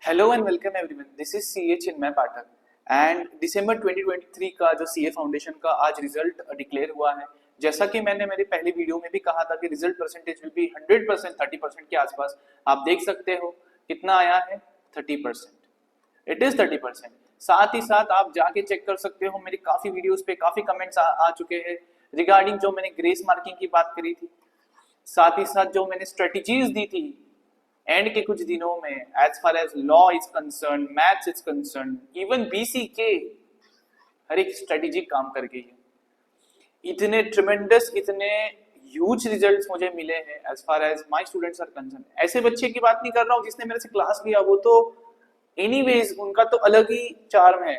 Hello and welcome everyone, this is CA Chinmay Pathak and दिसंबर 2023 का जो सीए फाउंडेशन का आज रिजल्ट डिक्लेयर हुआ है। जैसा कि मैंने मेरी पहली वीडियो में भी कहा था कि रिजल्ट परसेंटेज विल बी 100%, 30% के आसपास। आप देख सकते हो कितना आया है, 30%। It is 30%। साथ ही साथ आप जाके चेक कर सकते हो, मेरी काफी वीडियोस पे काफी कमेंट्स आ चुके हैं रिगार्डिंग जो मैंने ग्रेस मार्किंग की बात करी थी, साथ ही साथ जो मैंने स्ट्रेटेजीज दी थी एंड के कुछ दिनों में as far as law is concern, maths is concern, even BCK, हर एक स्ट्रेटेजी काम कर गई है। इतने ट्रिमेंडस, इतने ह्यूज रिजल्ट्स मुझे मिले हैं as far as my students are concern. ऐसे बच्चे की बात नहीं कर रहा हूँ जिसने मेरे से क्लास लिया, वो तो एनीवेज उनका तो अलग ही चार्म है,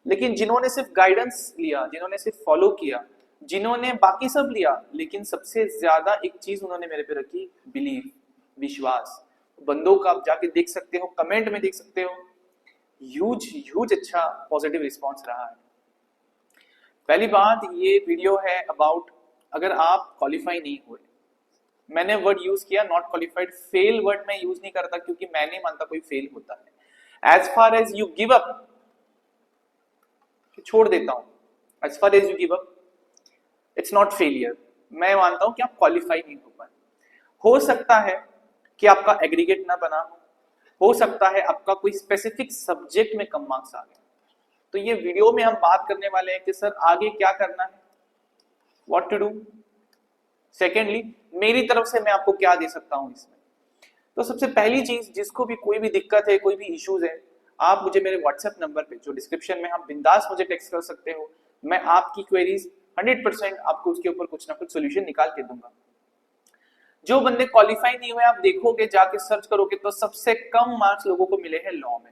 लेकिन जिन्होंने सिर्फ गाइडेंस लिया, जिन्होंने सिर्फ फॉलो किया, जिन्होंने बाकी सब लिया, लेकिन सबसे ज्यादा एक चीज उन्होंने मेरे पे रखी, बिलीव, विश्वास। बंदों का आप जाके देख सकते हो, कमेंट में देख सकते हो, ह्यूज अच्छा पॉजिटिव रिस्पांस रहा है। पहली बात, ये वीडियो है अबाउट अगर आप क्वालिफाई नहीं हुए। मैंने वर्ड यूज किया नॉट क्वालिफाइड, फेल वर्ड मैं यूज नहीं करता क्योंकि मैं नहीं मानता कोई फेल होता है। As far as you give up, छोड़ देता हूं। As far as you give up, it's not failure. मैं मानता हूं कि आप क्वालिफाई नहीं हो पाए। हो सकता है कि आपका एग्रीगेट ना बना हो सकता है आपका कोई स्पेसिफिक सब्जेक्ट में कम मार्क्स आ गए। तो ये वीडियो में हम बात करने वाले हैं कि सर आगे क्या करना है, व्हाट टू डू। सेकेंडली, मेरी तरफ से मैं आपको क्या दे सकता हूं इसमें। तो सबसे पहली चीज, जिसको भी कोई भी दिक्कत है, कोई भी इश्यूज है, आप मुझे मेरे व्हाट्सएप नंबर पे जो डिस्क्रिप्शन में, आप बिंदास मुझे टेक्स्ट कर सकते हो। मैं आपकी क्वेरीज 100% आपको उसके ऊपर कुछ ना कुछ सोल्यूशन निकाल के दूंगा। जो बंदे क्वालिफाई नहीं हुए, आप देखोगे जाके सर्च करोगे तो सबसे कम मार्क्स लोगों को मिले हैं लॉ में।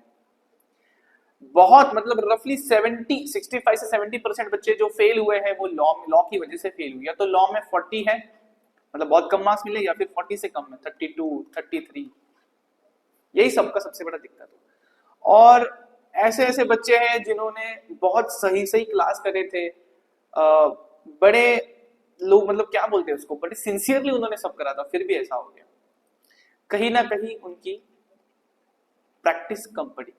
बहुत मतलब रफली 65 से 70% बच्चे जो फेल हुए हैं वो लॉ की वजह से फेल हुए। या तो लॉ में 40 है, मतलब बहुत कम मार्क्स मिले, या फिर 40 से कम है, 32, 33, यही सबका सबसे बड़ा दिक्कत है। और ऐसे ऐसे बच्चे हैं जिन्होंने बहुत सही सही क्लास करे थे, बड़े लोग मतलब क्या बोलते हैं उसको, बड़े सिंसियरली उन्होंने सब करा था, फिर भी ऐसा हो गया। कहीं ना कहीं उनकी प्रैक्टिस कम पड़ी,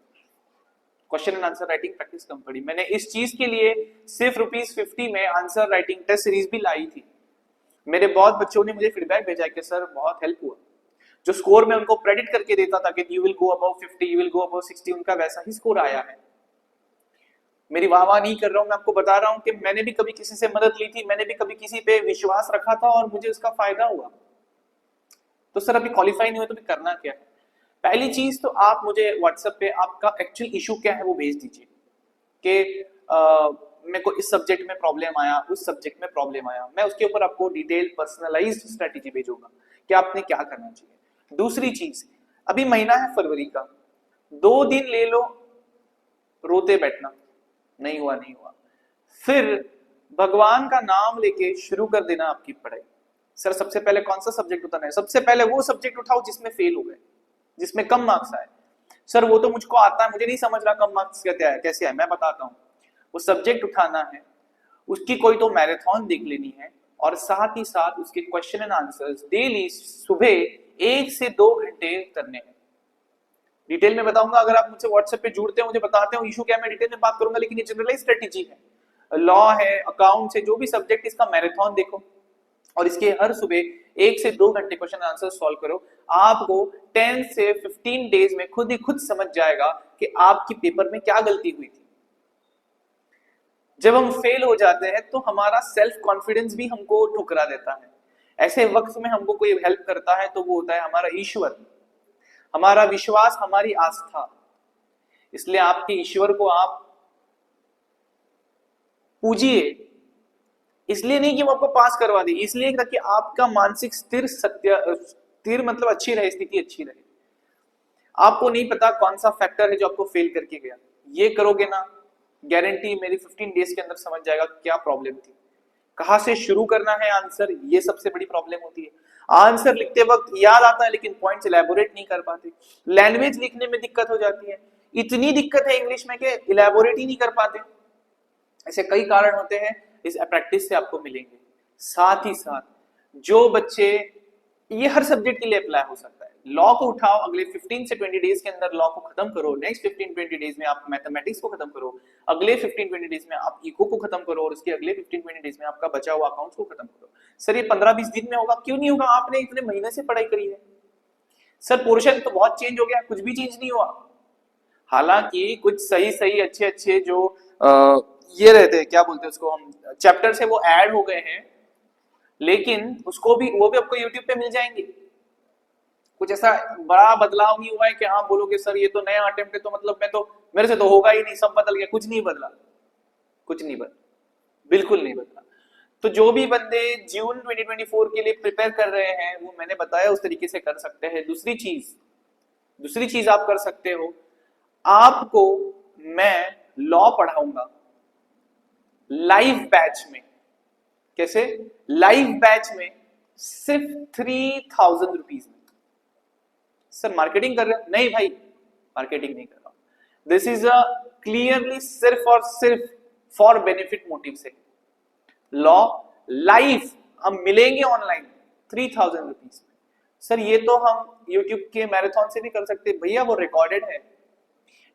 question and answer writing practice कम पड़ी। मैंने इस चीज के लिए सिर्फ ₹50 में आंसर राइटिंग टेस्ट सीरीज भी लाई थी। मेरे बहुत बच्चों ने मुझे फीडबैक भेजा कि सर बहुत हेल्प हुआ। जो स्कोर मैं उनको प्रेडिक्ट करके देता था कि you will go above 50, you will go above 60, उनका वैसा ही स्कोर आया है। मेरी वाह वाह नहीं कर रहा हूं, मैं आपको बता रहा हूं कि मैंने भी कभी किसी से मदद ली थी, मैंने भी कभी किसी पे विश्वास रखा था और मुझे उसका फायदा हुआ। तो सर अभी क्वालिफाई नहीं हुए तो भी करना क्या है। पहली चीज तो आप मुझे व्हाट्सएप पे आपका एक्चुअल इशू क्या है वो भेज दीजिए कि मेरे को इस सब्जेक्ट में प्रॉब्लम आया, उस सब्जेक्ट में प्रॉब्लम आया। मैं उसके ऊपर आपको डिटेल पर्सनलाइज्ड स्ट्रेटेजी भेजूंगा कि आपने क्या करना चाहिए। दूसरी चीज, अभी महीना है फरवरी का, 2 दिन ले लो रोते बैठना, नहीं हुआ नहीं हुआ, फिर भगवान का नाम लेके शुरू कर देना आपकी पढ़ाई। सर सबसे पहले कौन सा सब्जेक्ट उठाना है, सबसे पहले वो सब्जेक्ट उठाओ जिसमें फेल हो गए, जिसमें कम मार्क्स आए। सर वो तो मुझको आता है, मुझे नहीं समझ रहा कम मार्क्स कैसे आए, मैं बताता हूँ। वो सब्जेक्ट उठाना है, उसकी कोई तो मैराथन देख लेनी है, और साथ ही साथ उसके क्वेश्चन एंड आंसर्स डेली सुबह 1 से 2 घंटे करने हैं। डिटेल में बताऊंगा, अगर आप मुझसे व्हाट्सएप पे जुड़ते हो, मुझे बताते हो इशू क्या, मैं डिटेल में बात करूंगा, लेकिन ये जनरलाइज स्ट्रेटेजी है। लॉ है, अकाउंट है, जो भी सब्जेक्ट, इसका मैराथन देखो और इसके हर सुबह 1 से 2 घंटे क्वेश्चन आंसर सॉल्व करो। आपको 10 से 15 डेज में खुद ही खुद समझ जाएगा कि आपकी पेपर में क्या गलती हुई थी। जब हम फेल हो जाते हैं तो हमारा सेल्फ कॉन्फिडेंस भी हमको ठुकरा देता है। ऐसे वक्त में हमको कोई हेल्प करता है तो वो होता है हमारा ईश्वर, हमारा विश्वास, हमारी आस्था। इसलिए आपके ईश्वर को आप पूजिए, इसलिए नहीं कि वो आपको पास करवा दे, इसलिए ताकि आपका मानसिक स्थिर मतलब अच्छी रहे, स्थिति अच्छी रहे। आपको नहीं पता कौन सा फैक्टर है जो आपको फेल करके गया, ये करोगे ना, गारंटी मेरी 15 डेज के अंदर समझ जाएगा क्या प्रॉब्लम थी, कहां से शुरू करना है आंसर। ये सबसे बड़ी प्रॉब्लम होती है। आंसर लिखते वक्त याद आता है लेकिन पॉइंट्स इलैबोरेट नहीं कर पाते, लैंग्वेज लिखने में दिक्कत हो जाती है, इतनी दिक्कत है इंग्लिश में कि इलैबोरेट ही नहीं कर पाते। ऐसे कई कारण होते हैं, इस प्रैक्टिस से आपको मिलेंगे। साथ ही साथ जो बच्चे, ये हर सब्जेक्ट के लिए अप्लाई हो सकता है, लॉ को उठाओ, अगले 15 से 20 डेज के अंदर लॉ को खत्म करो, नेक्स्ट 15-20 डेज में आप मैथमेटिक्स को खत्म करो, अगले 15-20 डेज में आप इको को खत्म करो, और उसके अगले 15-20 डेज में आपका बचा हुआ अकाउंट्स को खत्म करो। सर ये 15-20 दिन में होगा, क्यों नहीं होगा? आपने इतने महीने से पढ़ाई करी है। सर पोर्शन तो बहुत चेंज हो गया, कुछ भी चेंज नहीं हुआ। हालांकि कुछ सही सही अच्छे अच्छे जो ये रहते हैं, क्या बोलते हैं उसको हम, चैप्टर से वो ऐड हो गए हैं, लेकिन वो भी आपको यूट्यूब पे मिल जाएंगे। कुछ ऐसा बड़ा बदलाव नहीं हुआ है कि आप बोलोगे सर ये तो नया अटेम्प्ट है तो मतलब मेरे से तो होगा ही नहीं, सब बदल गया। कुछ नहीं बदला, कुछ नहीं बदला, बिल्कुल नहीं बदला। तो जो भी बंदे जून 2024 के लिए प्रिपेयर कर रहे हैं, वो मैंने बताया उस तरीके से कर सकते हैं। दूसरी चीज आप कर सकते हो, आपको मैं लॉ पढ़ाऊंगा लाइव बैच में। कैसे? लाइव बैच में सिर्फ 3000 रुपीज में। सर मार्केटिंग कर रहे हो? नहीं भाई, मार्केटिंग नहीं कर रहा। दिस इज अ क्लियरली सिर्फ और सिर्फ फॉर बेनिफिट मोटिव से। लॉ लाइव हम मिलेंगे ऑनलाइन 3000 रुपीज में। सर ये तो हम यूट्यूब के मैराथन से भी कर सकते हैं भैया, वो रिकॉर्डेड है।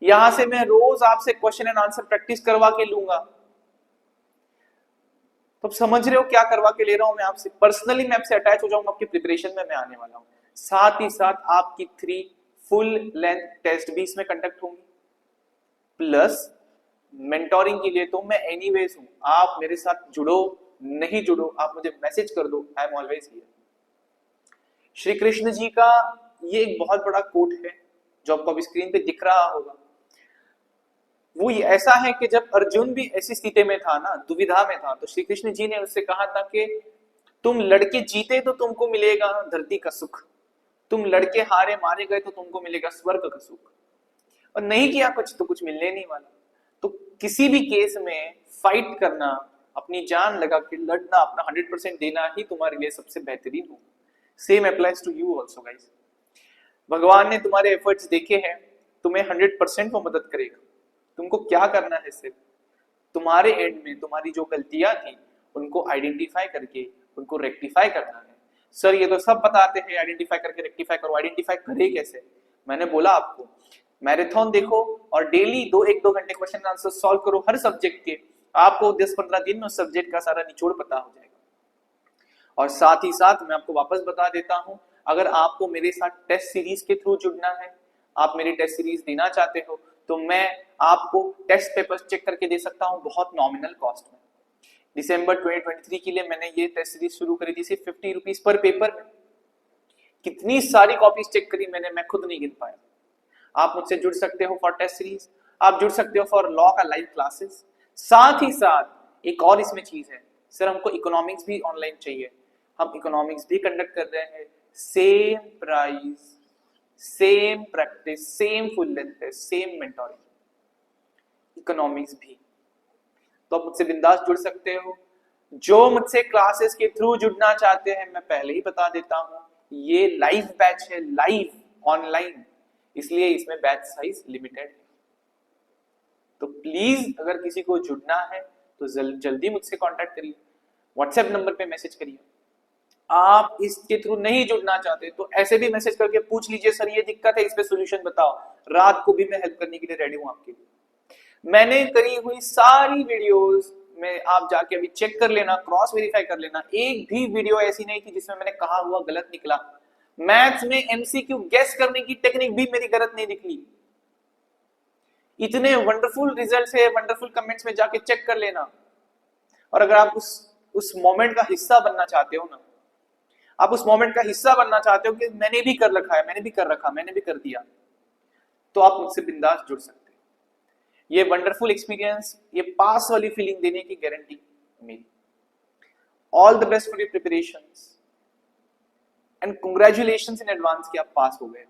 यहां से मैं रोज आपसे क्वेश्चन एंड आंसर प्रैक्टिस करवा के लूंगा। तो समझ रहे हो क्या करवा के ले रहा हूं मैं आपसे? पर्सनली मैं आपसे अटैच हो जाऊंगा, आपकी प्रिपरेशन में मैं आने वाला हूं। साथ ही साथ आपकी 3 फुल लेंथ टेस्ट भी इसमें कंडक्ट होंगी, प्लस मेंटोरिंग के लिए तो मैं एनीवेज हूं। आप मेरे साथ जुड़ो, नहीं जुड़ो, आप मुझे मैसेज कर दो, I am always here. Shri Krishna ji का ये एक बहुत बड़ा कोट है जो आपको अभी स्क्रीन पे दिख रहा होगा। वो ऐसा है कि जब अर्जुन भी ऐसी स्थिति में था ना, दुविधा में था, तो श्री कृष्ण जी ने उससे कहा था कि तुम लड़के जीते तो तुमको मिलेगा धरती का सुख, तुम लड़के हारे मारे गए तो तुमको मिलेगा स्वर्ग का सुख, और नहीं किया कुछ तो कुछ मिलने नहीं वाला। तो किसी भी केस में फाइट करना, अपनी जान लगा के लड़ना, अपना 100% देना ही तुम्हारे लिए सबसे बेहतरीन हो। Same applies to you also guys. भगवान ने तुम्हारे एफर्ट्स देखे हैं, तुम्हें 100% वो मदद करेगा। तुमको क्या करना है, सिर्फ तुम्हारे एंड में तुम्हारी जो गलतियां थी उनको आइडेंटिफाई करके उनको रेक्टिफाई करना है। सर ये तो सब बताते हैं आइडेंटिफाई करके रेक्टिफाई करो, आइडेंटिफाई करे कैसे? मैंने बोला आपको मैराथन देखो और डेली 1-2 घंटे क्वेश्चन आंसर सॉल्व करो हर सब्जेक्ट के। आपको 10-15 दिन में उस सब्जेक्ट का सारा निचोड़ पता हो जाएगा। और साथ ही साथ मैं आपको वापस बता देता हूं, अगर आपको मेरे साथ टेस्ट सीरीज के थ्रू जुड़ना है, आप मेरी टेस्ट सीरीज देना चाहते हो, तो मैं आपको टेस्ट पेपर्स चेक करके दे सकता हूं बहुत नॉमिनल कॉस्ट में। दिसंबर 2023 के लिए मैंने ये टेस्ट सीरीज शुरू करी थी सिर्फ 50 रुपीज पर पेपर में। कितनी सारी कॉपीज चेक करी मैंने, मैं खुद नहीं गिन पाया। आप मुझसे जुड़ सकते हो फॉर टेस्ट सीरीज, आप जुड़ सकते हो फॉर लॉ का लाइव क्लासेस। साथ ही साथ एक और इसमें चीज है, सर हमको इकोनॉमिक्स भी ऑनलाइन चाहिए, हम इकोनॉमिक्स भी कंडक्ट कर रहे हैं। Same price, same practice, same full length, same mentoring, economics भी। तो आप मुझसे बिंदास जुड़ सकते हो। जो मुझसे क्लासेस के थ्रू जुड़ना चाहते हैं, मैं पहले ही बता देता हूं, ये लाइव बैच है, लाइव ऑनलाइन, इसलिए इसमें बैच साइज लिमिटेड है। तो प्लीज अगर किसी को जुड़ना है तो जल्दी मुझसे कांटेक्ट करिए, व्हाट्सएप नंबर पे मैसेज करिए। आप इसके थ्रू नहीं जुड़ना चाहते तो ऐसे भी मैसेज करके पूछ लीजिए, सर ये दिक्कत है, इस पे सोल्यूशन बताओ। रात को भी मैं हेल्प करने के लिए रेडी हूं आपके लिए। मैंने करी हुई सारी वीडियोस में आप जाके अभी चेक कर लेना, क्रॉस वेरीफाई कर लेना, एक भी वीडियो ऐसी नहीं थी जिसमें मैंने कहा हुआ गलत निकला। मैथ्स में एमसीक्यू गेस करने की टेक्निक भी मेरी गलत नहीं निकली। इतने वंडरफुल रिजल्ट्स है, वंडरफुल कमेंट्स में जाके चेक कर लेना। और अगर आप उस मोमेंट का हिस्सा बनना चाहते हो ना, आप उस मोमेंट का हिस्सा बनना चाहते हो कि मैंने भी कर रखा है, मैंने भी कर रखा, मैंने भी कर दिया, तो आप मुझसे बिंदास जुड़ सकते हैं। ये वंडरफुल एक्सपीरियंस, ये पास वाली फीलिंग देने की गारंटी मेरी। All the best for your preparations and congratulations in advance कि आप पास हो गए।